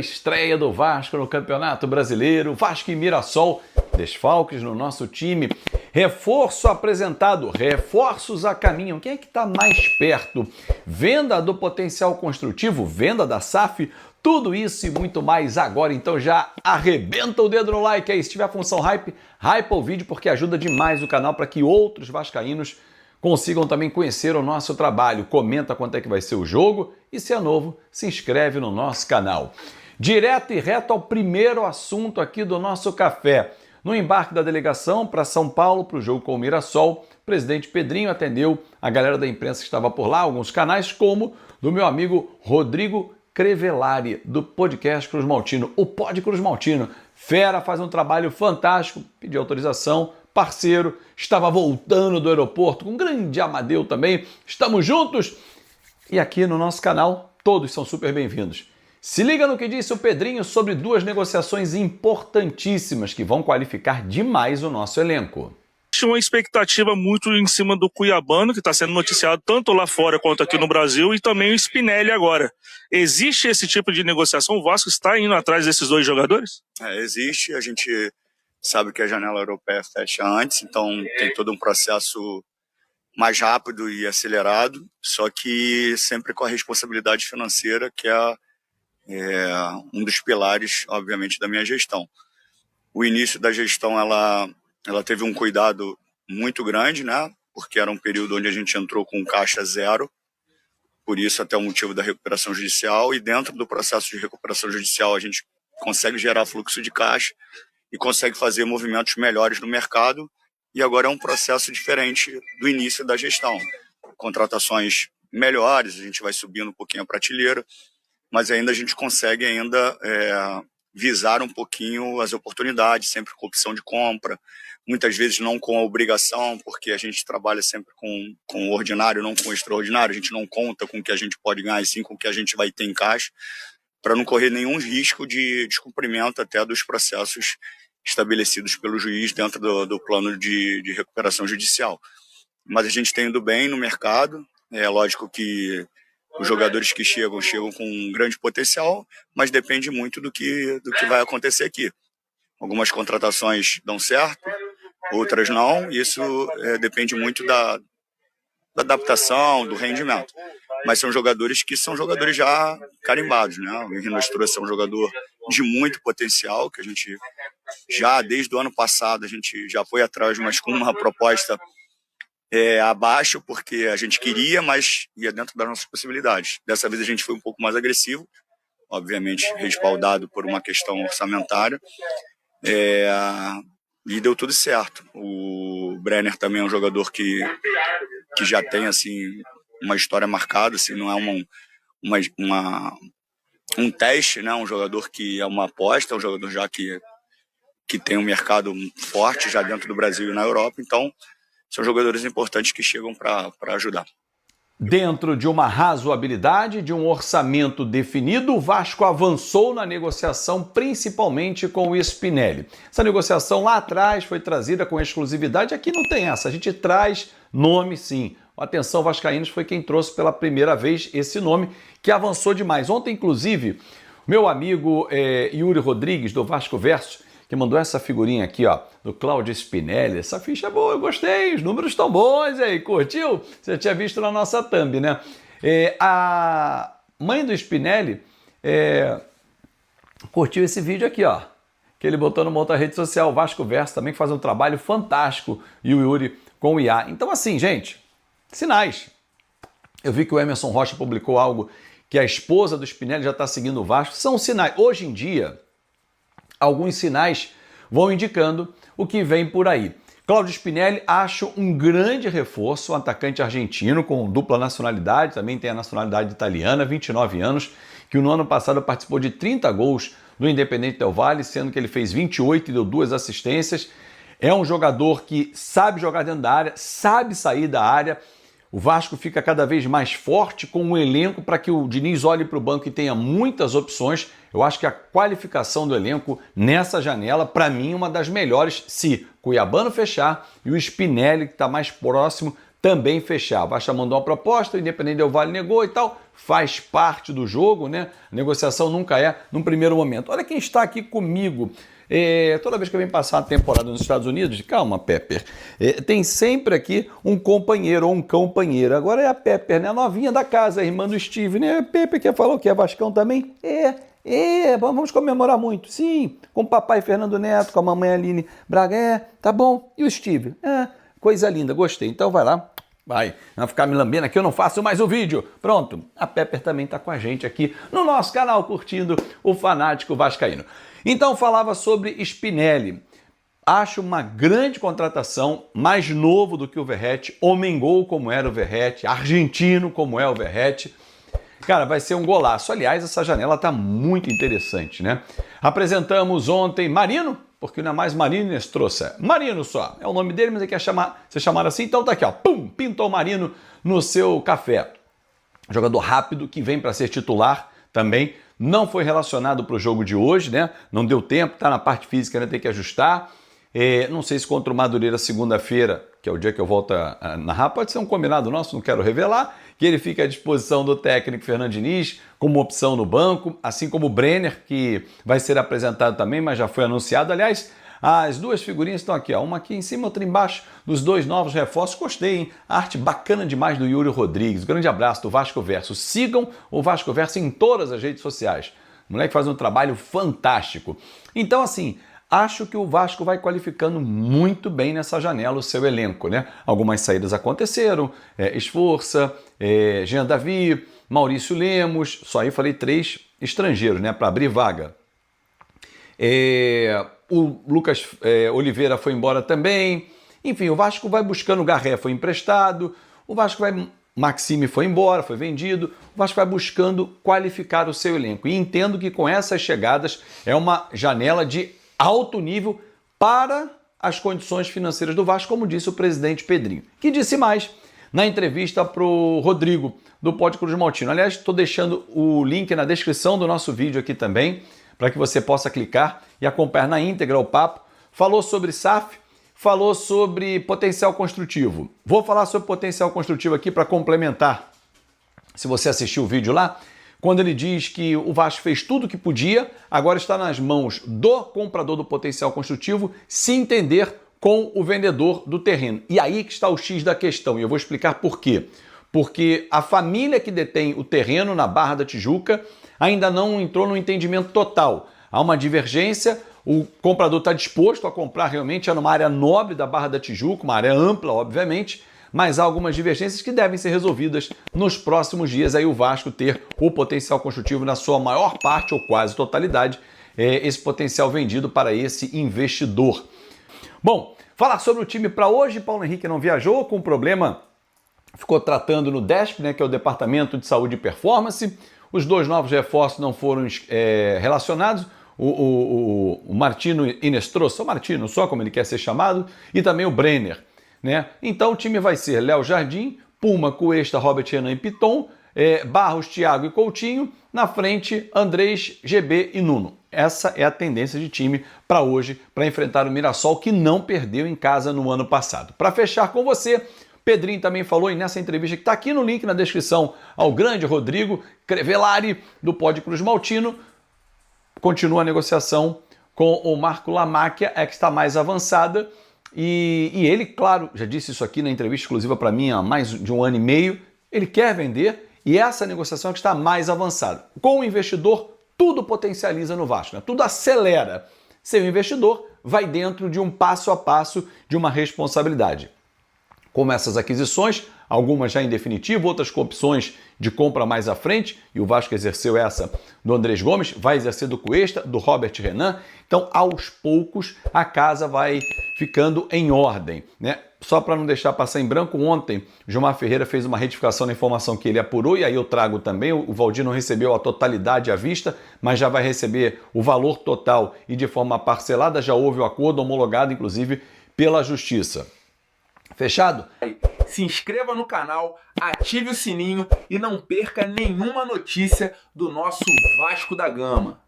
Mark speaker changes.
Speaker 1: Estreia do Vasco no Campeonato Brasileiro, Vasco e Mirassol, desfalques no nosso time, reforço apresentado, reforços a caminho, quem é que está mais perto? Venda do potencial construtivo, venda da SAF, tudo isso e muito mais agora, então já arrebenta o dedo no like aí, se tiver a função hype, hypa o vídeo porque ajuda demais o canal para que outros vascaínos consigam também conhecer o nosso trabalho, comenta quanto é que vai ser o jogo e se é novo, se inscreve no nosso canal. Direto e reto ao primeiro assunto aqui do nosso café. No embarque da delegação para São Paulo, para o jogo com o Mirassol, o presidente Pedrinho atendeu a galera da imprensa que estava por lá, alguns canais, como do meu amigo Rodrigo Crevellari, do podcast Cruz Maltino, o Pod Cruz Maltino. Fera, faz um trabalho fantástico, pediu autorização, parceiro, estava voltando do aeroporto com um grande Amadeu também. Estamos juntos e aqui no nosso canal todos são super bem-vindos. Se liga no que disse o Pedrinho sobre duas negociações importantíssimas que vão qualificar demais o nosso elenco.
Speaker 2: Tinha uma expectativa muito em cima do Cuiabano, que está sendo noticiado tanto lá fora quanto aqui no Brasil, e também o Spinelli agora. Existe esse tipo de negociação? O Vasco está indo atrás desses dois jogadores?
Speaker 3: Existe, a gente sabe que a janela europeia fecha antes, então tem todo um processo mais rápido e acelerado, só que sempre com a responsabilidade financeira, que é um dos pilares, obviamente, da minha gestão. O início da gestão, ela teve um cuidado muito grande, né? Porque era um período onde a gente entrou com caixa zero, por isso até o motivo da recuperação judicial, e dentro do processo de recuperação judicial a gente consegue gerar fluxo de caixa e consegue fazer movimentos melhores no mercado, e agora é um processo diferente do início da gestão. Contratações melhores, a gente vai subindo um pouquinho a prateleira, mas ainda a gente consegue visar um pouquinho as oportunidades, sempre com opção de compra, muitas vezes não com a obrigação, porque a gente trabalha sempre com o ordinário, não com o extraordinário, a gente não conta com o que a gente pode ganhar, e sim com o que a gente vai ter em caixa, para não correr nenhum risco de descumprimento até dos processos estabelecidos pelo juiz dentro do plano de recuperação judicial. Mas a gente tem indo bem no mercado, é lógico que os jogadores que chegam com um grande potencial, mas depende muito do que vai acontecer aqui. Algumas contratações dão certo, outras não. Isso depende muito da adaptação, do rendimento. Mas são jogadores que são jogadores já carimbados, né? O Henrique Nostroza é um jogador de muito potencial, que a gente já, desde o ano passado, a gente já foi atrás, mas com uma proposta abaixo, porque a gente queria, mas ia dentro das nossas possibilidades. Dessa vez a gente foi um pouco mais agressivo, obviamente respaldado por uma questão orçamentária, e deu tudo certo. O Brenner também é um jogador que já tem assim, uma história marcada, assim, não é um teste, né? Um jogador que é uma aposta, um jogador já que tem um mercado forte já dentro do Brasil e na Europa, então são jogadores importantes que chegam para ajudar.
Speaker 1: Dentro de uma razoabilidade, de um orçamento definido, o Vasco avançou na negociação, principalmente com o Spinelli. Essa negociação lá atrás foi trazida com exclusividade, aqui não tem essa, a gente traz nome sim. Atenção, vascaínos, foi quem trouxe pela primeira vez esse nome, que avançou demais. Ontem, inclusive, meu amigo Yuri Rodrigues, do Vasco Verso, que mandou essa figurinha aqui, ó, do Cláudio Spinelli. Essa ficha é boa, eu gostei, os números estão bons aí, curtiu? Você tinha visto na nossa thumb, né? A mãe do Spinelli curtiu esse vídeo aqui, ó, que ele botou numa outra rede social, o Vasco Verso também, que faz um trabalho fantástico, e o Yuri com o IA. Então, assim, gente, sinais. Eu vi que o Emerson Rocha publicou algo que a esposa do Spinelli já está seguindo o Vasco. São sinais. Hoje em dia, alguns sinais vão indicando o que vem por aí. Cláudio Spinelli, acho um grande reforço, um atacante argentino com dupla nacionalidade, também tem a nacionalidade italiana, 29 anos, que no ano passado participou de 30 gols no Independente Del Valle, sendo que ele fez 28 e deu 2 assistências. É um jogador que sabe jogar dentro da área, sabe sair da área. O Vasco fica cada vez mais forte com um elenco para que o Diniz olhe para o banco e tenha muitas opções. Eu acho que a qualificação do elenco nessa janela, para mim, é uma das melhores, se Cuiabano fechar e o Spinelli, que está mais próximo, também fechar. O Vasco mandou uma proposta, o Independente Del Valle negou e tal, faz parte do jogo, né? A negociação nunca é num primeiro momento. Olha quem está aqui comigo. Toda vez que eu venho passar uma temporada nos Estados Unidos, calma, Pepper, tem sempre aqui um companheiro ou um companheiro. Agora é a Pepper, né? A novinha da casa, a irmã do Steve, né? A Pepper que falou que é Vascão também. Vamos comemorar muito. Sim, com o papai Fernando Neto, com a mamãe Aline Braga. Tá bom. E o Steve? Coisa linda, gostei. Então vai lá. Vai ficar me lambendo aqui, eu não faço mais o vídeo. Pronto, a Pepper também está com a gente aqui no nosso canal, curtindo o Fanático Vascaíno. Então falava sobre Spinelli. Acho uma grande contratação, mais novo do que o Verratti, homem-gol como era o Verratti, argentino como é o Verratti. Cara, vai ser um golaço. Aliás, essa janela está muito interessante, né? Apresentamos ontem Marino, porque não é mais Marino Inestrosa, Marino só. É o nome dele, mas ele quer ser chamado assim, então tá aqui, ó. Pum! Pintou o Marino no seu café. Jogador rápido que vem para ser titular também. Não foi relacionado para o jogo de hoje, né? Não deu tempo, tá na parte física, ainda tem que ajustar. Não sei se contra o Madureira segunda-feira, que é o dia que eu volto a narrar, pode ser um combinado nosso, não quero revelar, que ele fica à disposição do técnico Fernando Diniz como opção no banco, assim como o Brenner, que vai ser apresentado também, mas já foi anunciado. Aliás, as duas figurinhas estão aqui, ó, uma aqui em cima, outra embaixo, dos dois novos reforços. Gostei, hein? A arte bacana demais do Yuri Rodrigues. Grande abraço do Vasco Verso. Sigam o Vasco Verso em todas as redes sociais. O moleque faz um trabalho fantástico. Então, assim, acho que o Vasco vai qualificando muito bem nessa janela o seu elenco, né? Algumas saídas aconteceram, Esforça, Jean Davi, Maurício Lemos, só aí falei 3 estrangeiros, né? Para abrir vaga. O Lucas Oliveira foi embora também. Enfim, o Vasco vai buscando, o Garré foi emprestado, o Vasco vai... Maxime foi embora, foi vendido, o Vasco vai buscando qualificar o seu elenco. E entendo que com essas chegadas é uma janela de alto nível para as condições financeiras do Vasco, como disse o presidente Pedrinho. Que disse mais na entrevista para o Rodrigo, do Pod Cruz Maltino. Aliás, estou deixando o link na descrição do nosso vídeo aqui também, para que você possa clicar e acompanhar na íntegra o papo. Falou sobre SAF, falou sobre potencial construtivo. Vou falar sobre potencial construtivo aqui para complementar. Se você assistiu o vídeo lá, quando ele diz que o Vasco fez tudo o que podia, agora está nas mãos do comprador do potencial construtivo se entender com o vendedor do terreno. E aí que está o X da questão, e eu vou explicar por quê. Porque a família que detém o terreno na Barra da Tijuca ainda não entrou no entendimento total. Há uma divergência, o comprador está disposto a comprar realmente numa área nobre da Barra da Tijuca, uma área ampla, obviamente, mas há algumas divergências que devem ser resolvidas nos próximos dias, aí o Vasco ter o potencial construtivo na sua maior parte ou quase totalidade, esse potencial vendido para esse investidor. Bom, falar sobre o time para hoje, Paulo Henrique não viajou com problema, ficou tratando no DESP, né, que é o Departamento de Saúde e Performance. Os 2 novos reforços não foram relacionados, o Martino Inestrosa, o Martino só como ele quer ser chamado, e também o Brenner, né? Então o time vai ser Léo Jardim, Puma, Cuesta, Robert Renan e Piton, Barros, Thiago e Coutinho, na frente Andrés, GB e Nuno. Essa é a tendência de time para hoje, para enfrentar o Mirassol, que não perdeu em casa no ano passado. Para fechar com você, Pedrinho também falou, e nessa entrevista que está aqui no link na descrição, ao grande Rodrigo Crevellari, do Pod Cruz Maltino, continua a negociação com o Marco Lamacchia, que está mais avançada, e ele, claro, já disse isso aqui na entrevista exclusiva para mim há mais de 1 ano e meio, ele quer vender, e essa negociação é que está mais avançada. Com o investidor, tudo potencializa no Vasco, né? Tudo acelera. Ser um investidor vai dentro de um passo a passo de uma responsabilidade. Como essas aquisições, algumas já em definitivo, outras com opções de compra mais à frente, e o Vasco exerceu essa do Andrés Gomes, vai exercer do Cuesta, do Robert Renan. Então, aos poucos, a casa vai ficando em ordem, né? Só para não deixar passar em branco, ontem, Gilmar Ferreira fez uma retificação na informação que ele apurou, e aí eu trago também, o Valdir não recebeu a totalidade à vista, mas já vai receber o valor total e de forma parcelada, já houve o acordo homologado, inclusive, pela Justiça. Fechado?
Speaker 4: Se inscreva no canal, ative o sininho e não perca nenhuma notícia do nosso Vasco da Gama.